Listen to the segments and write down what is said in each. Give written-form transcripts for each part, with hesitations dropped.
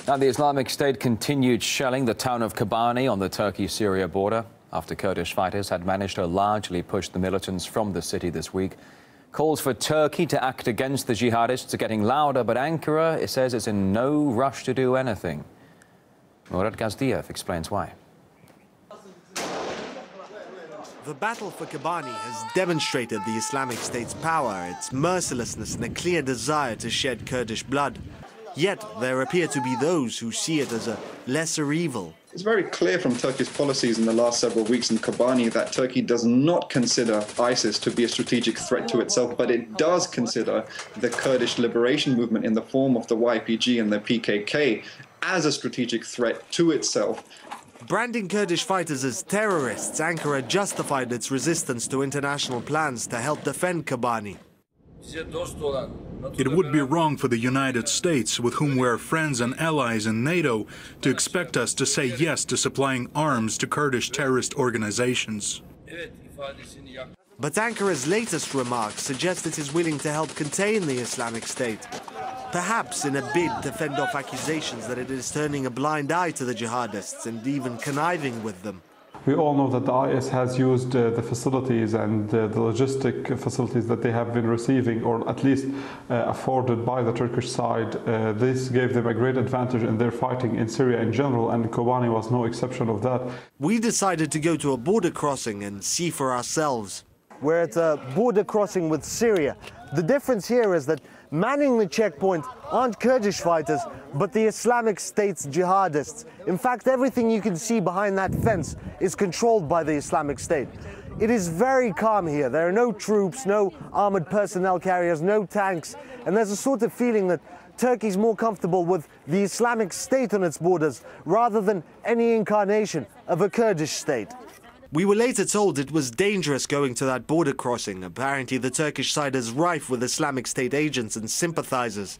Now, the Islamic State continued shelling the town of Kobani on the Turkey-Syria border after Kurdish fighters had managed to largely push the militants from the city this week. Calls for Turkey to act against the jihadists are getting louder, but Ankara, it says, is in no rush to do anything. Murat Gazdiev explains why. The battle for Kobani has demonstrated the Islamic State's power, its mercilessness and a clear desire to shed Kurdish blood. Yet there appear to be those who see it as a lesser evil. It's very clear from Turkey's policies in the last several weeks in Kobani that Turkey does not consider ISIS to be a strategic threat to itself, but it does consider the Kurdish liberation movement in the form of the YPG and the PKK as a strategic threat to itself. Branding Kurdish fighters as terrorists, Ankara justified its resistance to international plans to help defend Kobani. It would be wrong for the United States, with whom we are friends and allies in NATO, to expect us to say yes to supplying arms to Kurdish terrorist organizations. But Ankara's latest remarks suggest it is willing to help contain the Islamic State, perhaps in a bid to fend off accusations that it is turning a blind eye to the jihadists and even conniving with them. We all know that the IS has used the facilities and the logistic facilities that they have been receiving, or at least afforded by the Turkish side. This gave them a great advantage in their fighting in Syria in general, and Kobani was no exception of that. We decided to go to a border crossing and see for ourselves. We're at a border crossing with Syria. The difference here is that manning the checkpoint aren't Kurdish fighters, but the Islamic State's jihadists. In fact, everything you can see behind that fence is controlled by the Islamic State. It is very calm here. There are no troops, no armored personnel carriers, no tanks, and there's a sort of feeling that Turkey's more comfortable with the Islamic State on its borders rather than any incarnation of a Kurdish state. We were later told it was dangerous going to that border crossing. Apparently, the Turkish side is rife with Islamic State agents and sympathizers.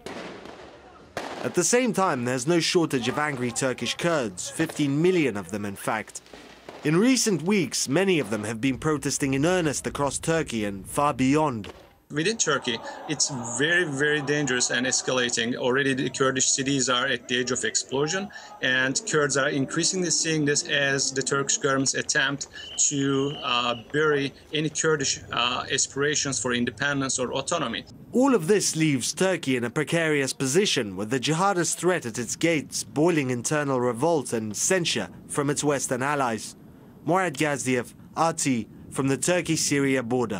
At the same time, there's no shortage of angry Turkish Kurds, 15 million of them, in fact. In recent weeks, many of them have been protesting in earnest across Turkey and far beyond. Within Turkey, it's very, very dangerous and escalating. Already the Kurdish cities are at the edge of explosion, and Kurds are increasingly seeing this as the Turkish government's attempt to bury any Kurdish aspirations for independence or autonomy. All of this leaves Turkey in a precarious position, with the jihadist threat at its gates, boiling internal revolt and censure from its Western allies. Murat Gazdiev, RT, from the Turkey-Syria border.